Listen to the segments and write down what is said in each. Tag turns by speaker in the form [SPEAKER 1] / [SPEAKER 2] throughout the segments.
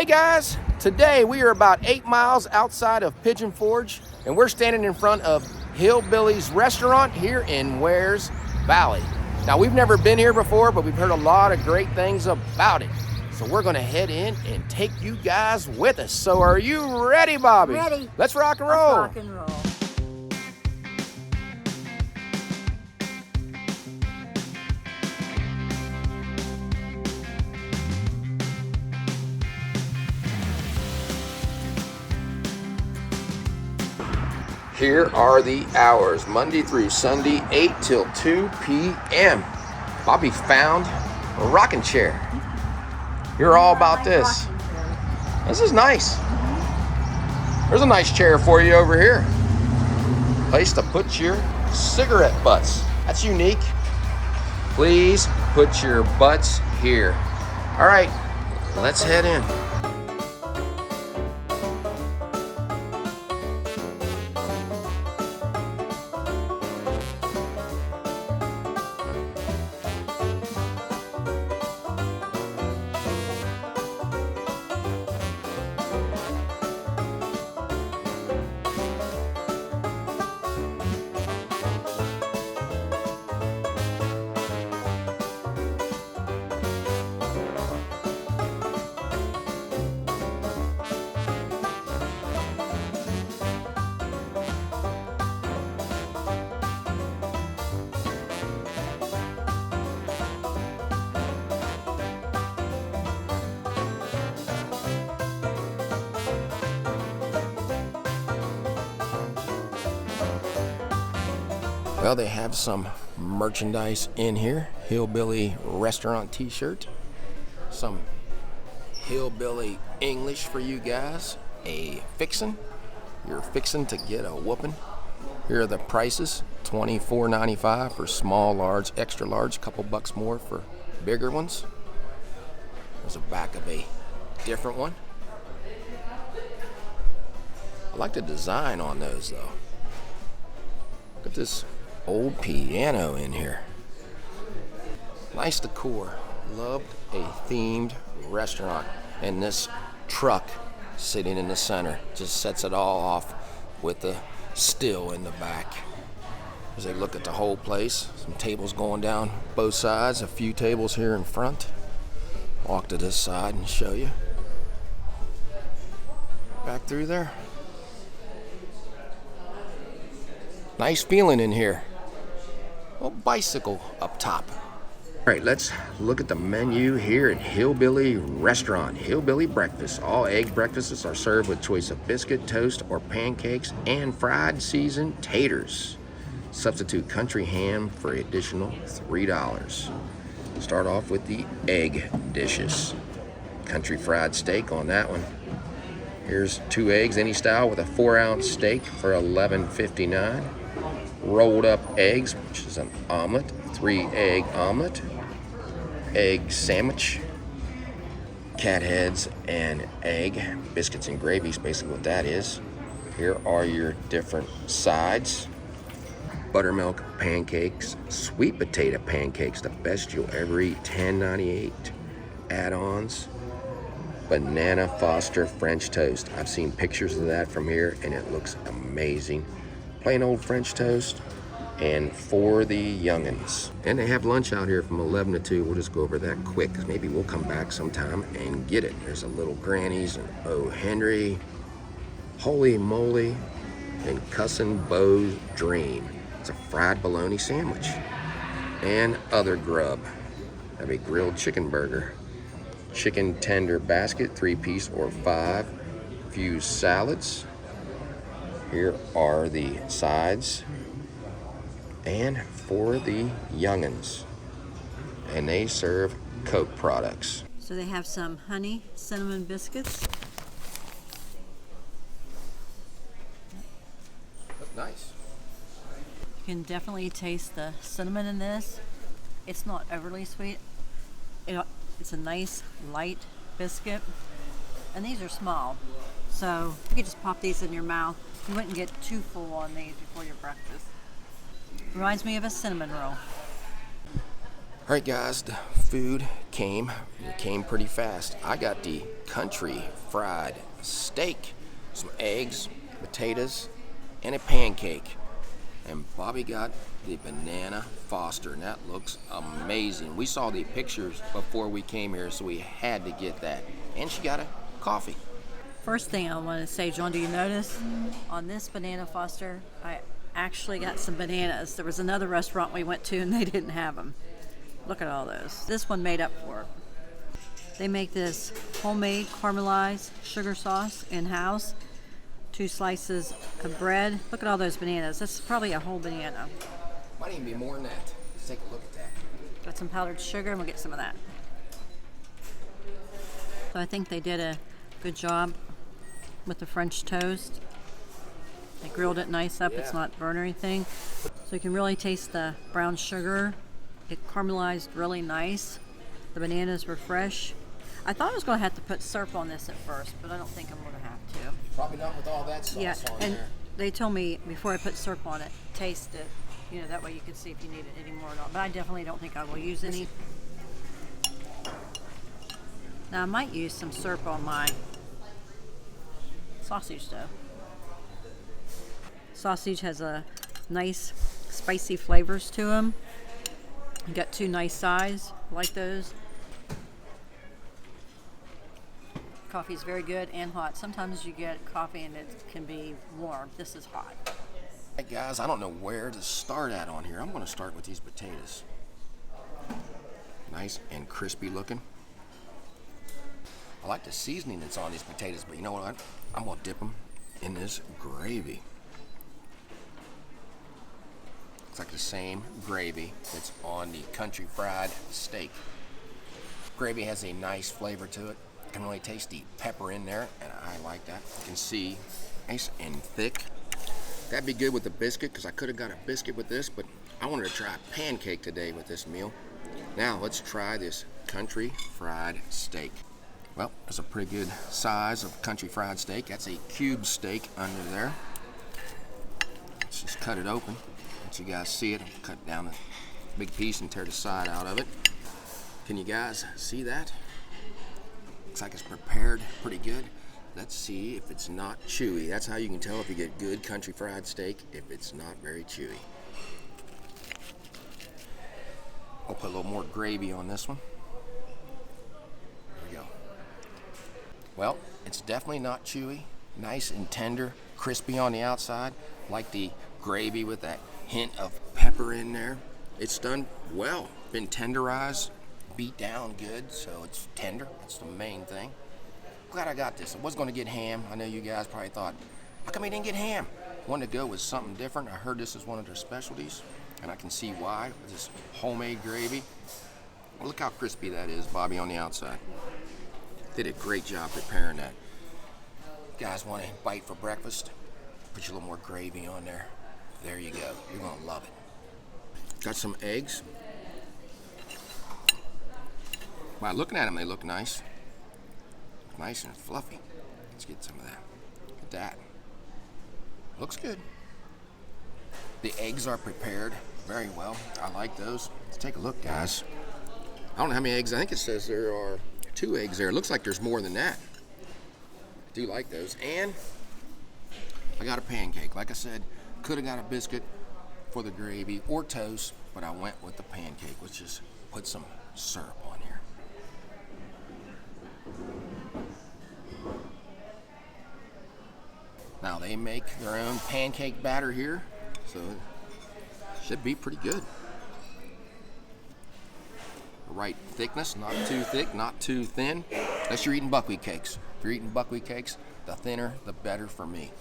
[SPEAKER 1] Hey guys, today we are about 8 miles outside of Pigeon Forge and we're standing in front of HILLBILLY'S restaurant here in Wears Valley. Now we've never been here before, but we've heard a lot of great things about it. So we're gonna head in and take you guys with us. So are you ready, Bobby?
[SPEAKER 2] Ready.
[SPEAKER 1] Let's rock and roll.
[SPEAKER 2] Let's rock and roll.
[SPEAKER 1] Here are the hours, Monday through Sunday, 8 till 2 p.m. Bobby found a rocking chair. You're all about this. This is nice. There's a nice chair for you over here. Place to put your cigarette butts. That's unique. Please put your butts here. All right, let's head in. Well, they have some merchandise in here. Hillbilly restaurant t-shirt. Some hillbilly English for you guys. A fixin'. You're fixin' to get a whooping. Here are the prices. $24.95 for small, large, extra large. Couple bucks more for bigger ones. There's a back of a different one. I like the design on those though. Look at this old piano in here. Nice decor. Loved a themed restaurant. And this truck sitting in the center just sets it all off with the still in the back. As they look at the whole place, some tables going down both sides, a few tables here in front. Walk to this side and show you. Back through there. Nice feeling in here. A bicycle up top. All right, let's look at the menu here at Hillbilly Restaurant. Hillbilly breakfast. All egg breakfasts are served with choice of biscuit, toast, or pancakes, and fried seasoned taters. Substitute country ham for additional $3. Start off with the egg dishes. Country fried steak on that one. Here's 2 eggs, any style, with a 4-ounce steak for $11.59. Rolled up eggs, which is an omelet, 3-egg omelet, egg sandwich, cat heads and egg, biscuits and gravy is basically what that is. Here are your different sides. Buttermilk pancakes, sweet potato pancakes, the best you'll ever eat, $10.98. Add-ons, banana Foster French toast. I've seen pictures of that from here and it looks amazing. Plain old French toast, and for the youngins. And they have lunch out here from 11 to 2. We'll just go over that quick, because maybe we'll come back sometime and get it. There's a Little Granny's and O. Henry, Holy Moly, and Cussin' Beau's Dream. It's a fried bologna sandwich. And other grub. Have a grilled chicken burger. Chicken tender basket, 3-piece or 5. Few salads. Here are the sides, and for the youngins, and they serve Coke products.
[SPEAKER 2] So they have some honey cinnamon biscuits.
[SPEAKER 1] Look nice.
[SPEAKER 2] You can definitely taste the cinnamon in this. It's not overly sweet. It's a nice light biscuit, and these are small, so you could just pop these in your mouth. You wouldn't get too full on these before your breakfast. Reminds me of a cinnamon roll.
[SPEAKER 1] All right, guys, the food came. It came pretty fast. I got the country fried steak, some eggs, potatoes, and a pancake. And Bobby got the banana Foster, and that looks amazing. We saw the pictures before we came here, so we had to get that. And she got a coffee.
[SPEAKER 2] First thing I want to say, John, do you notice on this banana Foster, I actually got some bananas. There was another restaurant we went to and they didn't have them. Look at all those. This one made up for it. They make this homemade caramelized sugar sauce in-house. 2 slices of bread. Look at all those bananas. That's probably a whole banana.
[SPEAKER 1] Might even be more than that. Let's take a look at that.
[SPEAKER 2] Got some powdered sugar and we'll get some of that. So I think they did a good job with the French toast. They grilled it nice up. It's not burnt or anything. So you can really taste the brown sugar. It caramelized really nice. The bananas were fresh. I thought I was going to have to put syrup on this at first, but I don't think I'm going to have to.
[SPEAKER 1] Probably not with all that sauce on
[SPEAKER 2] and
[SPEAKER 1] there.
[SPEAKER 2] they told me before I put syrup on it, taste it. You know, that way you can see if you need it anymore or not. But I definitely don't think I will use any. Now I might use some syrup on my sausage though. Sausage has a nice spicy flavors to them. You got 2 nice sides, like those. Coffee is very good and hot. Sometimes you get coffee and it can be warm. This is hot.
[SPEAKER 1] Hey guys, I don't know where to start at on here. I'm going to start with these potatoes. Nice and crispy looking. I like the seasoning that's on these potatoes, but you know what? I'm going to dip them in this gravy. It's like the same gravy that's on the country fried steak. Gravy has a nice flavor to it. You can really taste the pepper in there, and I like that. You can see nice and thick. That'd be good with a biscuit, because I could have got a biscuit with this, but I wanted to try a pancake today with this meal. Now let's try this country fried steak. Well, that's a pretty good size of country fried steak. That's a cube steak under there. Let's just cut it open. Let you guys see it. Cut down a big piece and tear the side out of it. Can you guys see that? Looks like it's prepared pretty good. Let's see if it's not chewy. That's how you can tell if you get good country fried steak, if it's not very chewy. I'll put a little more gravy on this one. There we go. Well, it's definitely not chewy. Nice and tender, crispy on the outside. Like the gravy with that hint of pepper in there. It's done well. Been tenderized, beat down good, so it's tender. That's the main thing. Glad I got this. I was going to get ham. I know you guys probably thought, how come he didn't get ham? Wanted to go with something different. I heard this is one of their specialties, and I can see why. With this homemade gravy. Well, look how crispy that is, Bobby, on the outside. Did a great job preparing that. You guys want a bite for breakfast? Put you a little more gravy on there. There you go. You're going to love it. Got some eggs. Wow, looking at them, they look nice. Nice and fluffy. Let's get some of that. Look at that. Looks good. The eggs are prepared very well. I like those. Let's take a look, guys. I don't know how many eggs. I think it says there are 2 eggs there. It looks like there's more than that. I do like those. And I got a pancake. Like I said, could have got a biscuit for the gravy or toast, but I went with the pancake. Let's just put some syrup on here. Now they make their own pancake batter here, so it should be pretty good. The right thickness, not too thick, not too thin. Unless you're eating buckwheat cakes. If you're eating buckwheat cakes, the thinner, the better for me.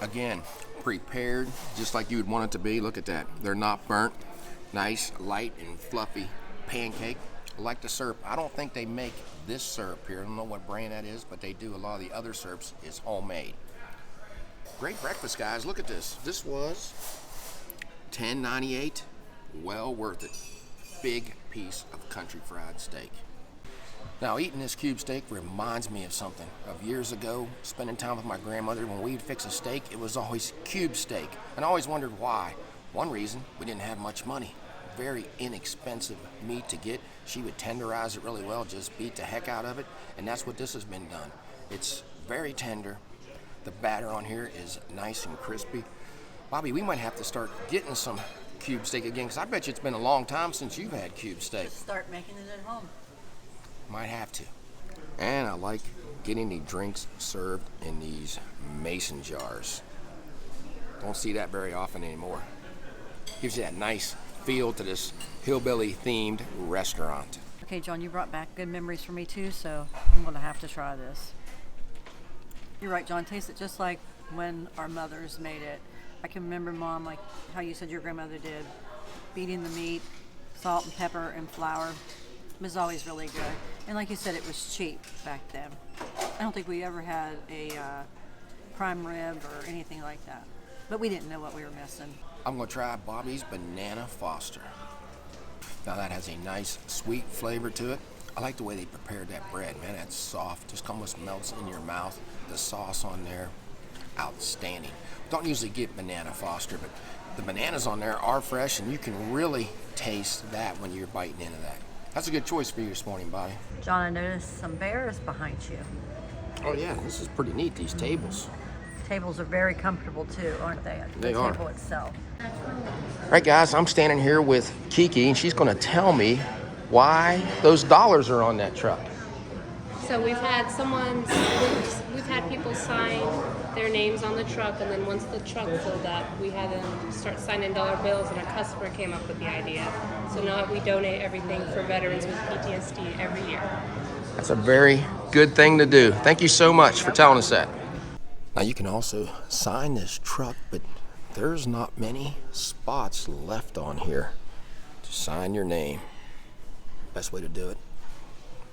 [SPEAKER 1] Again, prepared just like you would want it to be. Look at that. They're not burnt. Nice, light, and fluffy pancake. I like the syrup. I don't think they make this syrup here. I don't know what brand that is, but they do. A lot of the other syrups is homemade. Great breakfast, guys. Look at this. This was $10.98. Well worth it. Big piece of country fried steak. Now, eating this cube steak reminds me of something. Of years ago, spending time with my grandmother, when we'd fix a steak, it was always cube steak. And I always wondered why. One reason, we didn't have much money. very inexpensive meat to get. She would tenderize it really well, just beat the heck out of it, and that's what this has been done. It's very tender. The batter on here is nice and crispy. Bobby, we might have to start getting some cube steak again, because I bet you it's been a long time since you've had cube steak.
[SPEAKER 2] Just start making it at home.
[SPEAKER 1] Might have to. And I like getting the drinks served in these mason jars. Don't see that very often anymore. Gives you that nice feel to this hillbilly themed restaurant.
[SPEAKER 2] Okay, John, you brought back good memories for me too, so I'm gonna have to try this. You're right, John, tastes it just like when our mothers made it. I can remember, Mom, like how you said your grandmother did, beating the meat, salt and pepper and flour. It was always really good. And like you said, it was cheap back then. I don't think we ever had a prime rib or anything like that. But we didn't know what we were missing.
[SPEAKER 1] I'm gonna try Bobby's Banana Foster. Now that has a nice sweet flavor to it. I like the way they prepared that bread, man. That's soft, just almost melts in your mouth. The sauce on there, outstanding. Don't usually get Banana Foster, but the bananas on there are fresh, and you can really taste that when you're biting into that. That's a good choice for you this morning, Bobby.
[SPEAKER 2] John, I noticed some bears behind you.
[SPEAKER 1] Oh yeah, this is pretty neat, these tables.
[SPEAKER 2] Tables are very comfortable too, aren't they?
[SPEAKER 1] They
[SPEAKER 2] the
[SPEAKER 1] are.
[SPEAKER 2] table itself.
[SPEAKER 1] All right, guys, I'm standing here with Kiki, and she's gonna tell me why those dollars are on that truck.
[SPEAKER 3] So we've had people sign their names on the truck, and then once the truck filled up, we had them start signing dollar bills, and a customer came up with the idea. So now we donate everything for veterans with PTSD every year.
[SPEAKER 1] That's a very good thing to do. Thank you so much for telling us that. Now you can also sign this truck, but there's not many spots left on here to sign your name. Best way to do it,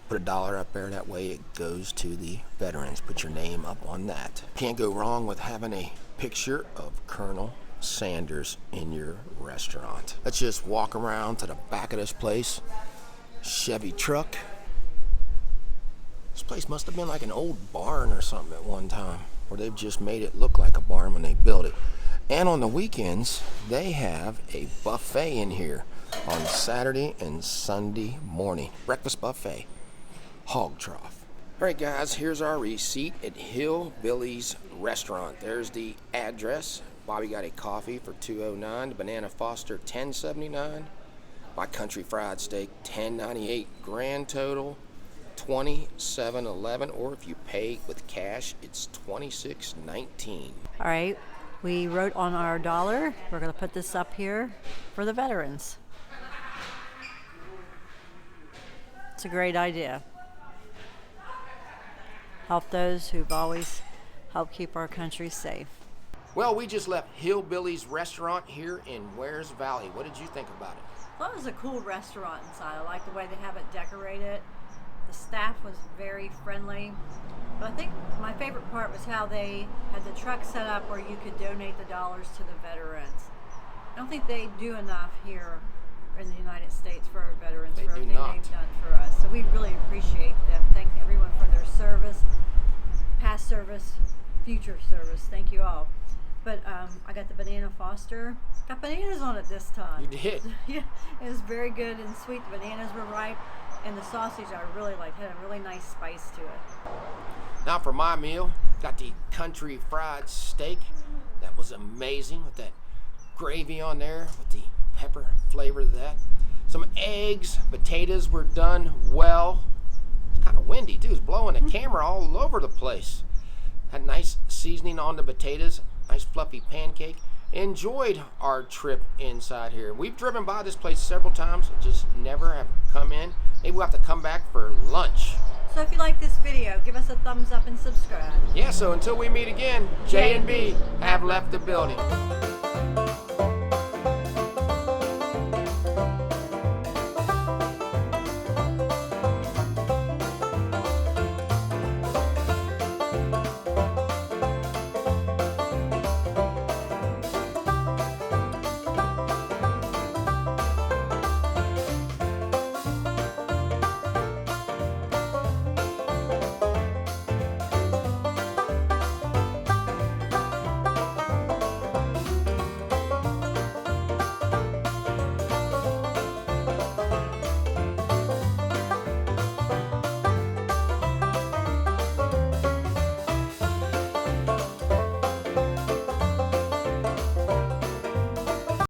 [SPEAKER 1] put $1 up there, that way it goes to the veterans. Put your name up on that. Can't go wrong with having a picture of Colonel Sanders in your restaurant. Let's just walk around to the back of this place. Chevy truck. This place must have been like an old barn or something at one time, or they've just made it look like a barn when they built it. And on the weekends, they have a buffet in here on Saturday and Sunday morning. Breakfast buffet, hog trough. All right, guys, here's our receipt at Hillbilly's restaurant. There's the address. Bobby got a coffee for $2.09. The Banana Foster, $10.79. My country fried steak, $10.98. Grand total, $27.11, or if you pay with cash, it's $26.19.
[SPEAKER 2] All right, we wrote on our dollar. We're going to put this up here for the veterans. It's a great idea. Help those who've always helped keep our country safe.
[SPEAKER 1] Well, we just left Hillbilly's restaurant here in Wares Valley. What did you think about it?
[SPEAKER 2] Well, it was a cool restaurant inside. I like the way they have it decorated. The staff was very friendly. But I think my favorite part was how they had the truck set up where you could donate the dollars to the veterans. I don't think they do enough here in the United States for our veterans, for everything they've done for us. So we really appreciate them. Thank everyone for their service, past service, future service. Thank you all. But I got the Banana Foster. Got bananas on it this time.
[SPEAKER 1] You did?
[SPEAKER 2] Yeah, it was very good and sweet. The bananas were ripe, and the sausage I really liked. Had a really nice spice to it.
[SPEAKER 1] Now for my meal, got the country fried steak. That was amazing with that gravy on there, with the pepper flavor of that. Some eggs, potatoes were done well. It's kind of windy too. It's blowing the camera all over the place. Had nice seasoning on the potatoes, nice fluffy pancake. Enjoyed our trip inside here. We've driven by this place several times, just never have come in. Maybe we'll have to come back for lunch.
[SPEAKER 2] So if you like this video, give us a thumbs up and subscribe.
[SPEAKER 1] Yeah, so until we meet again, J and B have left the building.